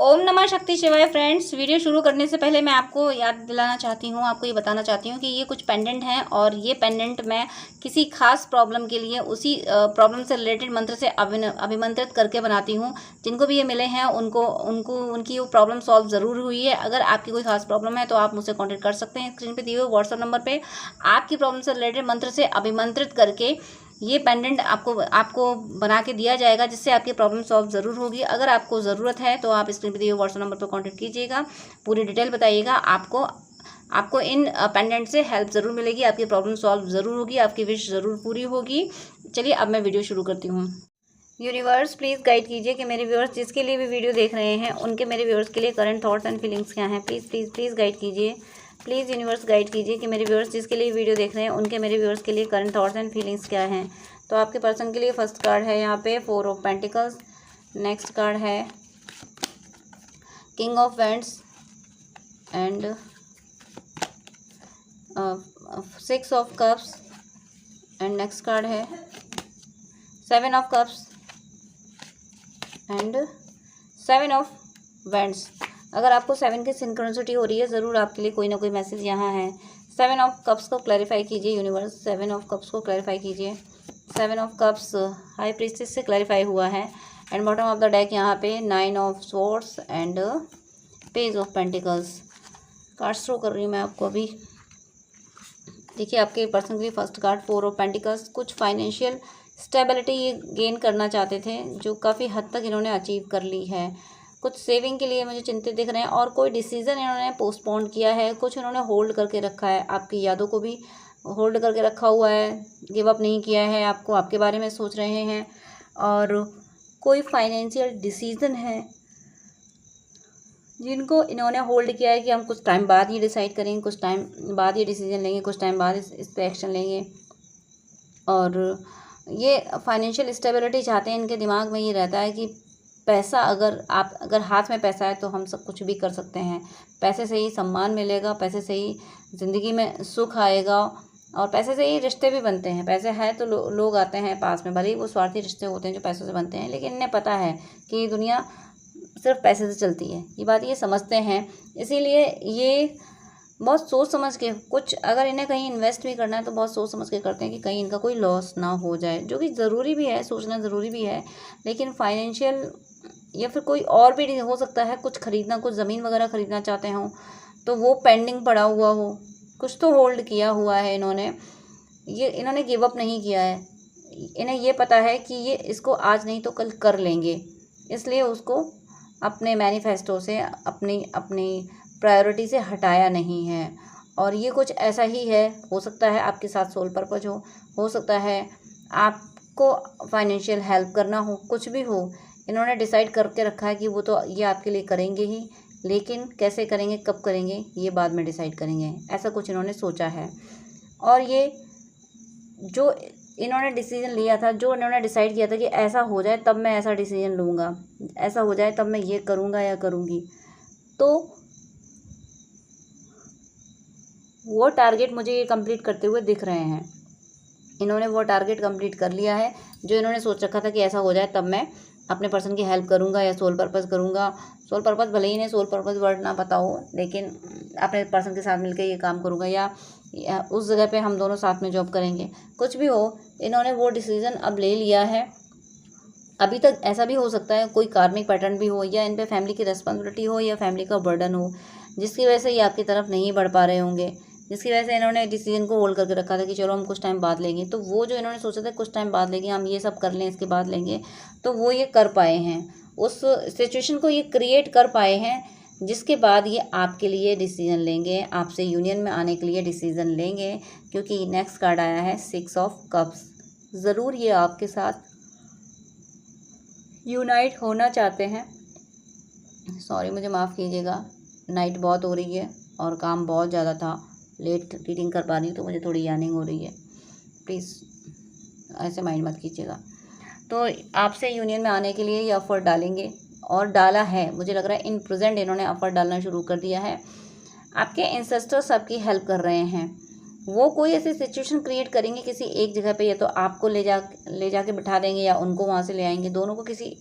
ओम नमः शक्ति शिवाय। फ्रेंड्स, वीडियो शुरू करने से पहले मैं आपको याद दिलाना चाहती हूँ, आपको ये बताना चाहती हूँ कि ये कुछ पेंडेंट हैं और ये पेंडेंट मैं किसी खास प्रॉब्लम के लिए उसी प्रॉब्लम से रिलेटेड मंत्र से अभिमंत्रित करके बनाती हूँ। जिनको भी ये मिले हैं उनको उनको उनकी वो प्रॉब्लम सॉल्व ज़रूर हुई है। अगर आपकी कोई खास प्रॉब्लम है तो आप मुझसे कॉन्टेक्ट कर सकते हैं। स्क्रीन पर दिए हुए व्हाट्सअप नंबर पर आपकी प्रॉब्लम से रिलेटेड मंत्र से अभिमंत्रित करके ये पेंडेंट आपको बना के दिया जाएगा, जिससे आपकी प्रॉब्लम सॉल्व ज़रूर होगी। अगर आपको ज़रूरत है तो आप स्क्रीन पर दिए हुए व्हाट्सएप नंबर पर कॉन्टैक्ट कीजिएगा, पूरी डिटेल बताइएगा। आपको इन पेंडेंट से हेल्प ज़रूर मिलेगी, आपकी प्रॉब्लम सॉल्व ज़रूर होगी, आपकी विश ज़रूर पूरी होगी। चलिए अब मैं वीडियो शुरू करती हूँ। यूनिवर्स प्लीज़ गाइड कीजिए कि मेरे व्यूअर्स जिसके लिए भी वीडियो देख रहे हैं उनके मेरे व्यूअर्स के लिए करंट थॉट्स एंड फीलिंग्स क्या हैं। प्लीज़ प्लीज़ प्लीज़ गाइड कीजिए। प्लीज़ यूनिवर्स गाइड कीजिए कि मेरे व्यूअर्स जिसके लिए वीडियो देख रहे हैं उनके मेरे व्यूअर्स के लिए करंट थॉट्स एंड फीलिंग्स क्या हैं। तो आपके पर्सन के लिए फर्स्ट कार्ड है यहाँ पे 4 ऑफ पेंटिकल्स। नेक्स्ट कार्ड है king of wands and 6 of cups and next card है 7 of cups and 7 of wands. अगर आपको 7 की सिंक्रोनिसिटी हो रही है, ज़रूर आपके लिए कोई ना कोई मैसेज यहाँ है। 7 ऑफ कप्स को क्लैरिफाई कीजिए यूनिवर्स, 7 ऑफ कप्स को क्लैरिफाई कीजिए। 7 ऑफ कप्स हाई प्रीस्टेस से क्लैरिफाई हुआ है and bottom of the deck यहाँ पे 9 of swords and page of pentacles. Cards throw कर रही हूँ मैं आपको अभी। देखिए आपके पर्सन के लिए फर्स्ट कार्ड 4 ऑफ पेंटिकल्स। कुछ फाइनेंशियल स्टेबिलिटी ये गेन करना चाहते थे, जो काफ़ी हद तक इन्होंने अचीव कर ली है। कुछ सेविंग के लिए मुझे चिंतित दिख रहे हैं और कोई डिसीज़न इन्होंने पोस्टपोन किया है, कुछ इन्होंने होल्ड करके रखा है। आपकी यादों को भी होल्ड करके रखा हुआ है, गिव अप नहीं किया है, आपको आपके बारे में सोच रहे हैं। और कोई फाइनेंशियल डिसीज़न है जिनको इन्होंने होल्ड किया है कि हम कुछ टाइम बाद ये डिसाइड करेंगे, कुछ टाइम बाद ये डिसीज़न लेंगे, कुछ टाइम बाद इस पर एक्शन लेंगे। और ये फाइनेंशियल स्टेबिलिटी चाहते हैं। इनके दिमाग में ये रहता है कि पैसा अगर हाथ में पैसा है तो हम सब कुछ भी कर सकते हैं। पैसे से ही सम्मान मिलेगा, पैसे से ही ज़िंदगी में सुख आएगा और पैसे से ही रिश्ते भी बनते हैं। पैसे है तो लोग आते हैं पास में, भले ही वो स्वार्थी रिश्ते होते हैं जो पैसों से बनते हैं, लेकिन इन्हें पता है कि दुनिया सिर्फ पैसे से चलती है। ये बात ये समझते हैं, इसीलिए ये बहुत सोच समझ के कुछ, अगर इन्हें कहीं इन्वेस्ट भी करना है तो बहुत सोच समझ के करते हैं कि कहीं इनका कोई लॉस ना हो जाए, जो कि ज़रूरी भी है, सोचना ज़रूरी भी है। लेकिन फाइनेंशियल या फिर कोई और भी हो सकता है, कुछ ख़रीदना, कुछ ज़मीन वगैरह ख़रीदना चाहते हों तो वो पेंडिंग पड़ा हुआ हो, कुछ तो होल्ड किया हुआ है इन्होंने। इन्होंने गिव अप नहीं किया है। इन्हें ये पता है कि ये इसको आज नहीं तो कल कर लेंगे, इसलिए उसको अपने मैनिफेस्टो से, अपनी प्रायोरिटी से हटाया नहीं है। और ये कुछ ऐसा ही है, हो सकता है आपके साथ सोल पर्पज हो सकता है आपको फाइनेंशियल हेल्प करना हो, कुछ भी हो। इन्होंने डिसाइड करके रखा है कि वो तो ये आपके लिए करेंगे ही, लेकिन कैसे करेंगे, कब करेंगे, ये बाद में डिसाइड करेंगे, ऐसा कुछ इन्होंने सोचा है। और ये जो इन्होंने डिसीजन लिया था, जो इन्होंने डिसाइड किया था कि ऐसा हो जाए तब मैं ऐसा डिसीजन लूँगा, ऐसा हो जाए तब मैं ये करूँगा या करूँगी, तो वो टारगेट मुझे ये कंप्लीट करते हुए दिख रहे हैं। इन्होंने वो टारगेट कंप्लीट कर लिया है जो इन्होंने सोच रखा था कि ऐसा हो जाए तब मैं अपने पर्सन की हेल्प करूँगा या सोल पर्पस करूँगा। सोल पर्पस भले ही इन्हें सोल पर्पस वर्ड ना पता हो, लेकिन अपने पर्सन के साथ मिलकर ये काम करूँगा या उस जगह पे हम दोनों साथ में जॉब करेंगे, कुछ भी हो। इन्होंने वो डिसीज़न अब ले लिया है। अभी तक ऐसा भी हो सकता है कोई कार्मिक पैटर्न भी हो, या इन पे फैमिली की रिस्पॉन्सिबिलिटी हो या फैमिली का बर्डन हो, जिसकी वजह से ये आपकी तरफ नहीं बढ़ पा रहे होंगे, जिसकी वजह से इन्होंने डिसीजन को होल्ड करके रखा था कि चलो हम कुछ टाइम बाद लेंगे। तो वो जो इन्होंने सोचा था कुछ टाइम बाद लेंगे, हम ये सब कर लें इसके बाद लेंगे, तो वो ये कर पाए हैं, उस सिचुएशन को ये क्रिएट कर पाए हैं, जिसके बाद ये आपके लिए डिसीजन लेंगे, आपसे यूनियन में आने के लिए डिसीजन लेंगे। क्योंकि नेक्स्ट कार्ड आया है 6 ऑफ कप्स। ज़रूर ये आपके साथ यूनाइट होना चाहते हैं। सॉरी, मुझे माफ़ कीजिएगा, नाइट बहुत हो रही है और काम बहुत ज़्यादा था, लेट रीडिंग कर पा रही हूँ तो मुझे थोड़ी यार्निंग हो रही है, प्लीज़ ऐसे माइंड मत कीजिएगा। तो आपसे यूनियन में आने के लिए ये एफर्ट डालेंगे और डाला है, मुझे लग रहा है इन प्रेजेंट इन्होंने एफर्ट डालना शुरू कर दिया है। आपके एंसेस्टर्स आपकी हेल्प कर रहे हैं, वो कोई ऐसी सिचुएशन क्रिएट करेंगे किसी एक जगह पे, या तो आपको ले जाके बिठा देंगे या उनको वहाँ से ले आएंगे, दोनों को किसी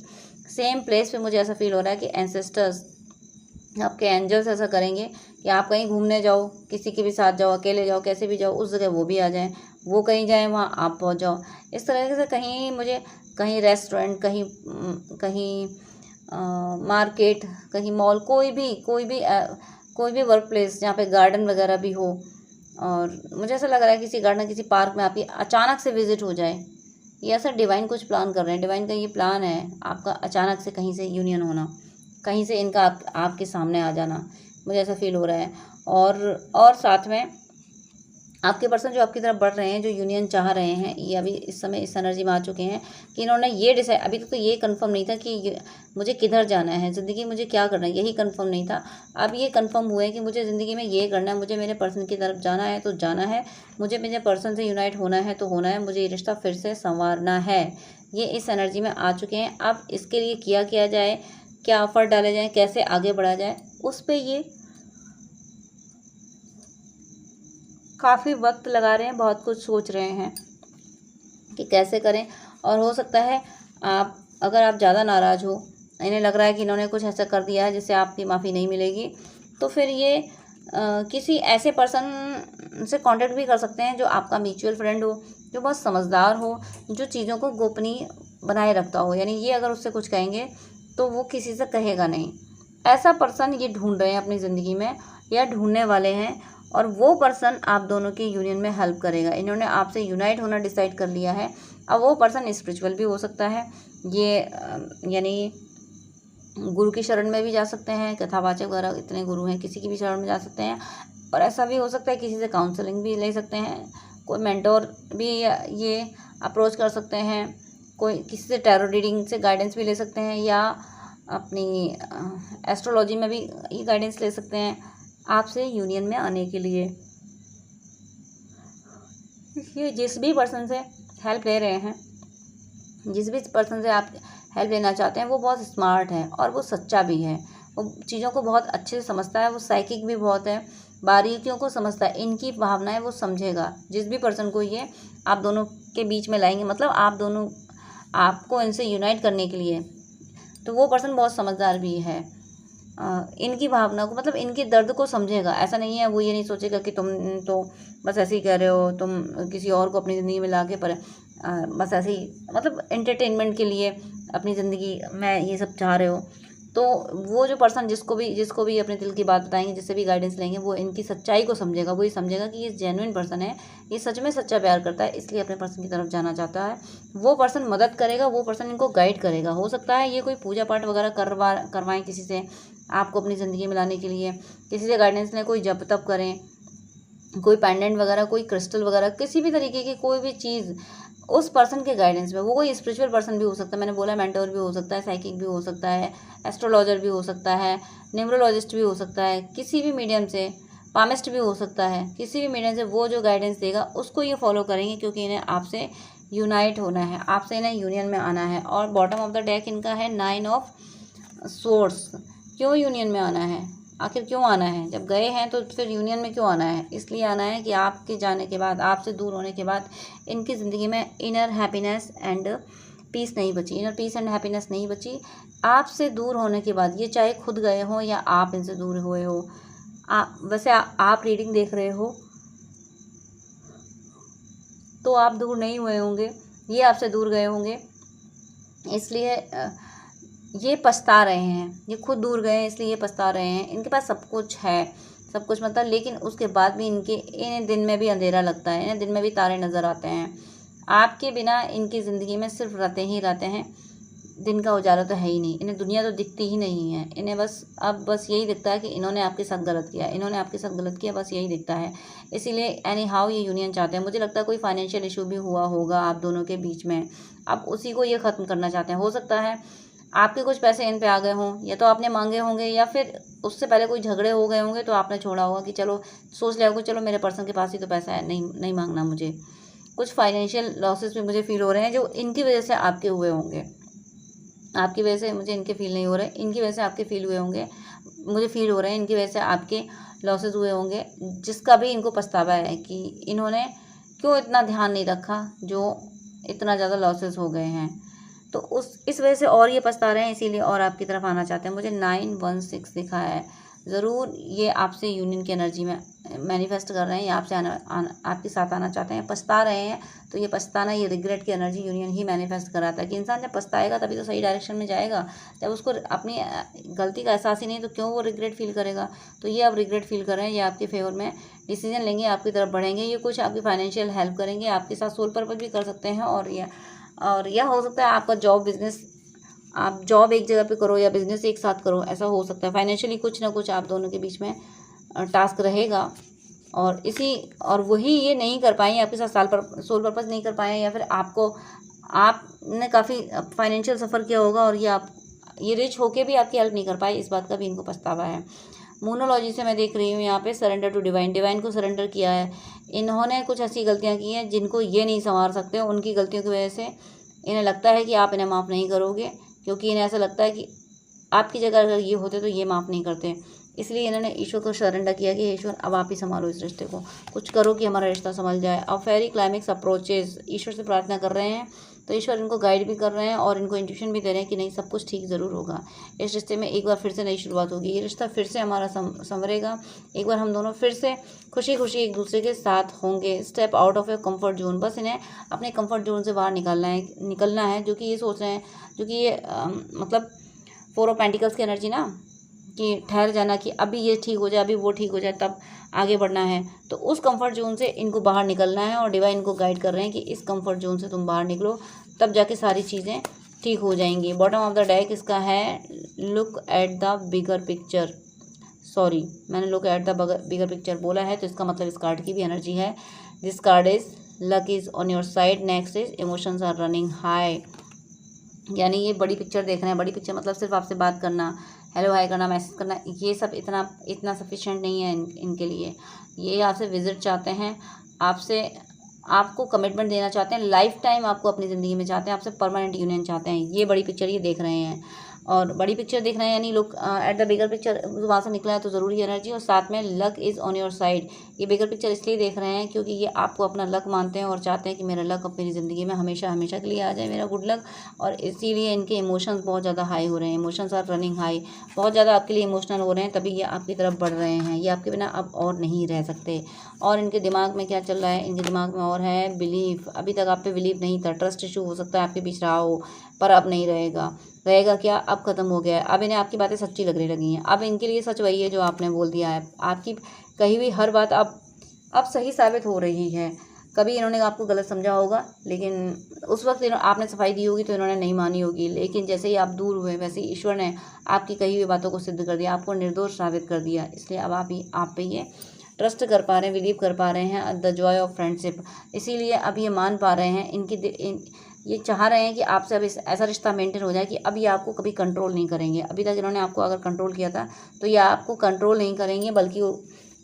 सेम प्लेस पे मुझे ऐसा फील हो रहा है कि एंसेस्टर्स, आपके एंजल्स ऐसा करेंगे कि आप कहीं घूमने जाओ, किसी के भी साथ जाओ, अकेले जाओ, कैसे भी जाओ, उस जगह वो भी आ जाएं, वो कहीं जाएं वहाँ आप पहुँच जाओ। इस तरीके से कहीं मुझे, कहीं रेस्टोरेंट, कहीं मार्केट, कहीं मॉल, कोई भी वर्क प्लेस जहाँ पे गार्डन वगैरह भी हो, और मुझे ऐसा लग रहा है किसी गार्डन, किसी पार्क में आपकी अचानक से विजिट हो जाए। ये ऐसा डिवाइन कुछ प्लान कर रहे हैं, डिवाइन का ये प्लान है आपका अचानक से कहीं से यूनियन होना, कहीं से इनका आपके सामने आ जाना, मुझे ऐसा फील हो रहा है। और साथ में आपके पर्सन जो आपकी तरफ बढ़ रहे हैं, जो यूनियन चाह रहे हैं, ये अभी इस समय इस एनर्जी में आ चुके हैं कि इन्होंने ये डिसाइड, अभी तक तो ये कंफर्म नहीं था कि मुझे किधर जाना है, ज़िंदगी मुझे क्या करना है, यही कंफर्म नहीं था। अब ये कंफर्म हुआ है कि मुझे ज़िंदगी में ये करना है, मुझे मेरे पर्सन की तरफ जाना है तो जाना है, मुझे मेरे पर्सन से यूनाइट होना है तो होना है, मुझे ये रिश्ता फिर से संवारना है। ये इस एनर्जी में आ चुके हैं। अब इसके लिए किया जाए, क्या ऑफर डाले जाएँ, कैसे आगे बढ़ा जाए, उस पर ये काफ़ी वक्त लगा रहे हैं, बहुत कुछ सोच रहे हैं कि कैसे करें। और हो सकता है अगर आप ज़्यादा नाराज़ हो, इन्हें लग रहा है कि इन्होंने कुछ ऐसा कर दिया है जिससे आपकी माफ़ी नहीं मिलेगी, तो फिर ये किसी ऐसे पर्सन से कांटेक्ट भी कर सकते हैं जो आपका म्यूचुअल फ्रेंड हो, जो बहुत समझदार हो, जो चीज़ों को गोपनीय बनाए रखता हो। यानी ये अगर उससे कुछ कहेंगे तो वो किसी से कहेगा नहीं। ऐसा पर्सन ये ढूंढ रहे हैं अपनी ज़िंदगी में, या ढूंढने वाले हैं, और वो पर्सन आप दोनों की यूनियन में हेल्प करेगा। इन्होंने आपसे यूनाइट होना डिसाइड कर लिया है। अब वो पर्सन स्पिरिचुअल भी हो सकता है, ये यानी गुरु की शरण में भी जा सकते हैं, कथावाचक वगैरह इतने गुरु हैं, किसी की भी शरण में जा सकते हैं। और ऐसा भी हो सकता है किसी से काउंसलिंग भी ले सकते हैं, कोई मेंटोर भी ये अप्रोच कर सकते हैं, कोई किसी से टैरो रीडिंग से गाइडेंस भी ले सकते हैं, या अपनी एस्ट्रोलॉजी में भी ये गाइडेंस ले सकते हैं आपसे यूनियन में आने के लिए। ये जिस भी पर्सन से हेल्प ले रहे हैं, जिस भी पर्सन से आप हेल्प लेना चाहते हैं, वो बहुत स्मार्ट है और वो सच्चा भी है, वो चीज़ों को बहुत अच्छे से समझता है, वो साइकिक भी बहुत है, बारीकियों को समझता है, इनकी भावनाएं वो समझेगा। जिस भी पर्सन को ये आप दोनों के बीच में लाएंगे, मतलब आपको इनसे यूनाइट करने के लिए, तो वो पर्सन बहुत समझदार भी है। इनकी भावना को, मतलब इनके दर्द को समझेगा। ऐसा नहीं है, वो ये नहीं सोचेगा कि तुम तो बस ऐसे ही कह रहे हो, तुम किसी और को अपनी ज़िंदगी में ला के बस ऐसे ही, मतलब एंटरटेनमेंट के लिए अपनी ज़िंदगी में ये सब चाह रहे हो। तो वो जो पर्सन जिसको भी अपने दिल की बात बताएंगे, जिससे भी गाइडेंस लेंगे, वो इनकी सच्चाई को समझेगा। वो ये समझेगा कि ये जेन्युइन पर्सन है, ये सच में सच्चा प्यार करता है, इसलिए अपने पर्सन की तरफ जाना चाहता है। वो पर्सन मदद करेगा, वो पर्सन इनको गाइड करेगा। हो सकता है ये कोई पूजा पाठ वगैरह करवाएं किसी से, आपको अपनी ज़िंदगी में लाने के लिए किसी से गाइडेंस लें, कोई जप तप करें, कोई पेंडेंट वगैरह, कोई क्रिस्टल वगैरह, किसी भी तरीके की कोई भी चीज़ उस पर्सन के गाइडेंस में। वो कोई स्पिरिचुअल पर्सन भी हो सकता है, मैंने बोला मेंटोर भी हो सकता है, साइकिक भी हो सकता है, एस्ट्रोलॉजर भी हो सकता है, न्यूमरोलॉजिस्ट भी हो सकता है, किसी भी मीडियम से, पामिस्ट भी हो सकता है, किसी भी मीडियम से वो जो गाइडेंस देगा उसको ये फॉलो करेंगे, क्योंकि इन्हें आपसे यूनाइट होना है, आपसे इन्हें यूनियन में आना है। और बॉटम ऑफ द डेक इनका है 9 ऑफ सोर्स। क्यों यूनियन में आना है, आखिर क्यों आना है? जब गए हैं तो फिर यूनियन में क्यों आना है? इसलिए आना है कि आपके जाने के बाद, आपसे दूर होने के बाद इनकी ज़िंदगी में इनर हैप्पीनेस एंड पीस नहीं बची, इनर पीस एंड हैप्पीनेस नहीं बची। आपसे दूर होने के बाद, ये चाहे खुद गए हों या आप इनसे दूर हुए हो, वैसे आप रीडिंग देख रहे हो तो आप दूर नहीं हुए होंगे, ये आपसे दूर गए होंगे, इसलिए ये पछता रहे हैं। ये खुद दूर गए हैं इसलिए ये पछता रहे हैं। इनके पास सब कुछ है, सब कुछ मतलब, लेकिन उसके बाद भी इन्हें दिन में भी अंधेरा लगता है, इन्हें दिन में भी तारे नज़र आते हैं। आपके बिना इनकी ज़िंदगी में सिर्फ रातें ही रातें हैं, दिन का उजाला तो है ही नहीं। इन्हें दुनिया तो दिखती ही नहीं है। इन्हें बस यही दिखता है कि इन्होंने आपके साथ गलत किया, इन्होंने आपके साथ गलत किया, बस यही दिखता है। इसीलिए एनी हाउ ये यूनियन चाहते हैं। मुझे लगता है कोई फाइनेंशियल इशू भी हुआ होगा आप दोनों के बीच में, अब उसी को ये ख़त्म करना चाहते हैं। हो सकता है आपके कुछ पैसे इन पे आ गए हों, या तो आपने मांगे होंगे, या फिर उससे पहले कोई झगड़े हो गए होंगे तो आपने छोड़ा होगा कि चलो, सोच लिया होगा चलो मेरे पर्सन के पास ही तो पैसा है, नहीं मांगना मुझे। कुछ फाइनेंशियल लॉसेस भी मुझे फील हो रहे हैं जो इनकी वजह से आपके हुए होंगे। आपकी वजह से मुझे इनके फील नहीं हो रहे, इनकी वजह से आपके फील हुए होंगे। मुझे फील हो रहे हैं इनकी वजह से आपके लॉसेस हुए होंगे, जिसका भी इनको पछतावा है कि इन्होंने क्यों इतना ध्यान नहीं रखा, जो इतना ज़्यादा लॉसेस हो गए हैं। तो इस वजह से और ये पछता रहे हैं, इसीलिए और आपकी तरफ आना चाहते हैं। मुझे 916 दिखा है, ज़रूर ये आपसे यूनियन की एनर्जी में मैनिफेस्ट कर रहे हैं, ये आपसे आपके साथ आना चाहते हैं। पछता रहे हैं तो ये पछताना, ये रिग्रेट की एनर्जी यूनियन ही मैनिफेस्ट कराता है कि इंसान जब पछताएगा तभी तो सही डायरेक्शन में जाएगा। जब उसको अपनी गलती का एहसास ही नहीं तो क्यों वो रिग्रेट फील करेगा। तो ये आप रिग्रेट फील कर रहे हैं, ये आपके फेवर में डिसीजन लेंगे, आपकी तरफ बढ़ेंगे। ये कुछ आपकी फाइनेंशियल हेल्प करेंगे, आपके साथ सोल पर्पस भी कर सकते हैं। और यह हो सकता है आपका जॉब बिजनेस, आप जॉब एक जगह पे करो या बिजनेस एक साथ करो, ऐसा हो सकता है। फाइनेंशियली कुछ ना कुछ आप दोनों के बीच में टास्क रहेगा। और वही ये नहीं कर पाए, आपके साथ सोल पर्पस नहीं कर पाए, या फिर आपने काफ़ी फाइनेंशियल सफ़र किया होगा और ये रिच होके भी आपकी हेल्प नहीं कर पाए, इस बात का भी इनको पछतावा है। मोनोलॉजी से मैं देख रही हूँ यहाँ पे सरेंडर टू डिवाइन को सरेंडर किया है। इन्होंने कुछ ऐसी गलतियाँ की हैं जिनको ये नहीं संवार सकते, उनकी गलतियों की वजह से इन्हें लगता है कि आप इन्हें माफ़ नहीं करोगे, क्योंकि इन्हें ऐसा लगता है कि आपकी जगह अगर ये होते तो ये माफ़ नहीं करते। इसलिए इन्होंने ईश्वर को सरेंडर किया कि ईश्वर अब आप ही संभालो इस रिश्ते को, कुछ करो कि हमारा रिश्ता संभल जाए। अब फेरी क्लाइमेक्स अप्रोचेस ईश्वर से प्रार्थना कर रहे हैं, तो ईश्वर इनको गाइड भी कर रहे हैं और इनको इंट्यूशन भी दे रहे हैं कि नहीं, सब कुछ ठीक ज़रूर होगा। इस रिश्ते में एक बार फिर से नई शुरुआत होगी, ये रिश्ता फिर से हमारा संवरेगा। एक बार हम दोनों फिर से खुशी खुशी एक दूसरे के साथ होंगे। Step out of A comfort zone, बस इन्हें अपने कम्फर्ट जोन से बाहर निकलना है, जो कि ये सोच रहे हैं, जो कि ये मतलब 4 ऑफ पेंटिकल्स की एनर्जी ना, कि ठहर जाना, कि अभी ये ठीक हो जाए, अभी वो ठीक हो जाए, तब आगे बढ़ना है। तो उस कंफर्ट जोन से इनको बाहर निकलना है और डिवाइन इनको गाइड कर रहे हैं कि इस कंफर्ट जोन से तुम बाहर निकलो, तब जाके सारी चीज़ें ठीक हो जाएंगी। बॉटम ऑफ द डेक इसका है look at the bigger picture. Sorry, मैंने look at the bigger picture बोला है, तो इसका मतलब इस कार्ड की भी एनर्जी है। This card is luck is on your side. Next is emotions are running high, यानी ये बड़ी पिक्चर देख रहे हैं। बड़ी पिक्चर मतलब सिर्फ आपसे बात करना, हेलो हाय करना, मैसेज करना, ये सब इतना सफिशिएंट नहीं है इनके लिए। ये आपसे विजिट चाहते हैं, आपको कमिटमेंट देना चाहते हैं, लाइफ टाइम आपको अपनी ज़िंदगी में चाहते हैं, आपसे परमानेंट यूनियन चाहते हैं। ये बड़ी पिक्चर ये देख रहे हैं, और बड़ी पिक्चर देख रहे हैं, यानी look at the bigger picture वहाँ से निकला है तो ज़रूरी एनर्जी। और साथ में luck is on your side, ये बिगर पिक्चर इसलिए देख रहे हैं क्योंकि ये आपको अपना लक मानते हैं और चाहते हैं कि मेरा लक अब मेरी ज़िंदगी में हमेशा हमेशा के लिए आ जाए, मेरा गुड लक। और इसीलिए इनके इमोशंस बहुत ज़्यादा हाई हो रहे हैं, इमोशंस आर रनिंग हाई, बहुत ज़्यादा आपके लिए इमोशनल हो रहे हैं, तभी ये आपकी तरफ बढ़ रहे हैं। ये आपके बिना अब और नहीं रह सकते। और इनके दिमाग में क्या चल रहा है, इनके दिमाग में और है बिलीफ। अभी तक आप पे बिलीव नहीं था, ट्रस्ट इशू हो सकता है आपके बीच रहा हो, पर अब नहीं रहेगा। क्या, अब ख़त्म हो गया है। अब इन्हें आपकी बातें सच्ची लगने लगी हैं। अब इनके लिए सच वही है जो आपने बोल दिया है। आपकी कही हुई हर बात अब सही साबित हो रही है। कभी इन्होंने आपको गलत समझा होगा, लेकिन उस वक्त आपने सफाई दी होगी तो इन्होंने नहीं मानी होगी, लेकिन जैसे ही आप दूर हुए वैसे ही ईश्वर ने आपकी कही हुई बातों को सिद्ध कर दिया, आपको निर्दोष साबित कर दिया। इसलिए अब आप पे ये ट्रस्ट कर पा रहे हैं, बिलीव कर पा रहे हैं, द जॉय ऑफ फ्रेंडशिप। इसीलिए अब ये मान पा रहे हैं, ये चाह रहे हैं कि आपसे अब ऐसा रिश्ता मेंटेन हो जाए कि अब ये आपको कभी कंट्रोल नहीं करेंगे। अभी तक इन्होंने आपको अगर कंट्रोल किया था तो ये आपको कंट्रोल नहीं करेंगे, बल्कि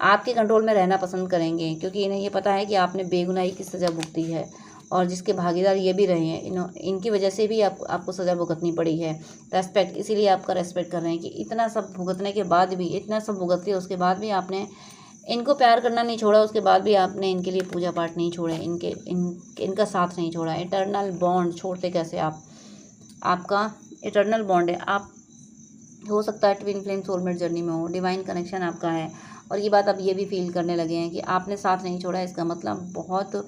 आपके कंट्रोल में रहना पसंद करेंगे, क्योंकि इन्हें ये पता है कि आपने बेगुनाही की सज़ा भुगती है और जिसके भागीदार ये भी रहे हैं। इनकी वजह से भी आपको सज़ा भुगतनी पड़ी है। रेस्पेक्ट, इसीलिए आपका रेस्पेक्ट कर रहे हैं कि इतना सब भुगतने के बाद भी, इतना सब भुगत के उसके बाद भी आपने इनको प्यार करना नहीं छोड़ा, उसके बाद भी आपने इनके लिए पूजा पाठ नहीं छोड़े, इनका साथ नहीं छोड़ा। इटर्नल बॉन्ड छोड़ते कैसे आप? आपका इटर्नल बॉन्ड है, आप हो सकता है ट्विन फ्लेम सोलमेट जर्नी में हो, डिवाइन कनेक्शन आपका है। और ये बात अब ये भी फील करने लगे हैं कि आपने साथ नहीं छोड़ा, इसका मतलब बहुत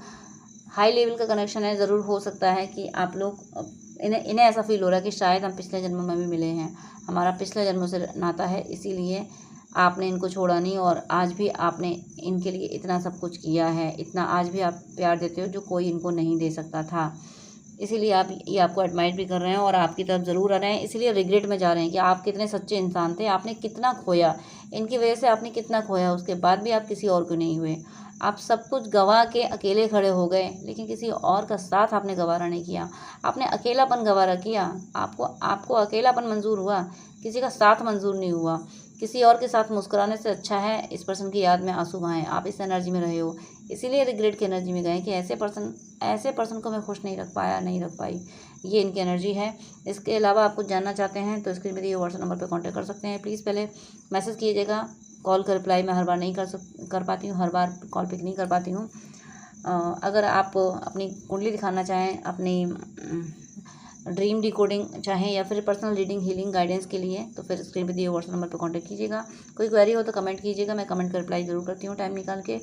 हाई लेवल का कनेक्शन है। ज़रूर हो सकता है कि आप लोग इन्हें ऐसा फील हो रहा है कि शायद हम पिछले जन्म में भी मिले हैं, हमारा पिछले जन्मों से नाता है, इसीलिए आपने इनको छोड़ा नहीं। और आज भी आपने इनके लिए इतना सब कुछ किया है, इतना आज भी आप प्यार देते हो जो कोई इनको नहीं दे सकता था। इसीलिए ये आपको एडमायर भी कर रहे हैं और आपकी तरफ ज़रूर आ रहे हैं। इसीलिए रिग्रेट में जा रहे हैं कि आप कितने सच्चे इंसान थे, आपने कितना खोया, इनकी वजह से आपने कितना खोया, उसके बाद भी आप किसी और को नहीं हुए। आप सब कुछ गंवा के अकेले खड़े हो गए, लेकिन किसी और का साथ आपने गवारा नहीं किया, आपने अकेलापन गवारा किया। आपको अकेलापन मंजूर हुआ, किसी का साथ मंजूर नहीं हुआ। किसी और के साथ मुस्कुराने से अच्छा है इस पर्सन की याद में आंसू बहाएं। आप इस एनर्जी में रहे हो, इसीलिए रिग्रेट की एनर्जी में गए कि ऐसे पर्सन को मैं खुश नहीं रख पाया, नहीं रख पाई। ये इनकी एनर्जी है। इसके अलावा आप कुछ जानना चाहते हैं तो स्क्रीन पर दिए व्हाट्सएप नंबर पर कांटेक्ट कर सकते हैं। प्लीज़ पहले मैसेज कीजिएगा, कॉल का रिप्लाई मैं हर बार नहीं कर पाती हूँ, हर बार कॉल पिक नहीं कर पाती हूँ। अगर आप अपनी कुंडली दिखाना चाहें, अपनी ड्रीम डिकोडिंग चाहें या फिर पर्सनल रीडिंग हीलिंग गाइडेंस के लिए, तो फिर स्क्रीन पे दिए व्हाट्सएप नंबर पर कांटेक्ट कीजिएगा। कोई क्वेरी हो तो कमेंट कीजिएगा, मैं कमेंट का रिप्लाई ज़रूर करती हूँ टाइम निकाल के।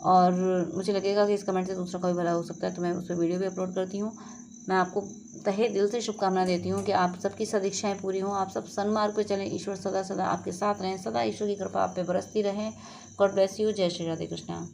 और मुझे लगेगा कि इस कमेंट से दूसरा कोई भला हो सकता है तो मैं उस पर वीडियो भी अपलोड करती हूँ। मैं आपको तहे दिल से शुभकामना देती हूँ कि आप सबकी सदिच्छाएँ पूरी हों, आप सब सन्मार्ग पे चलें, ईश्वर सदा सदा आपके साथ रहें, सदा ईश्वर की कृपा आप पे बरसती रहे। God bless you. जय श्री राधे कृष्णा।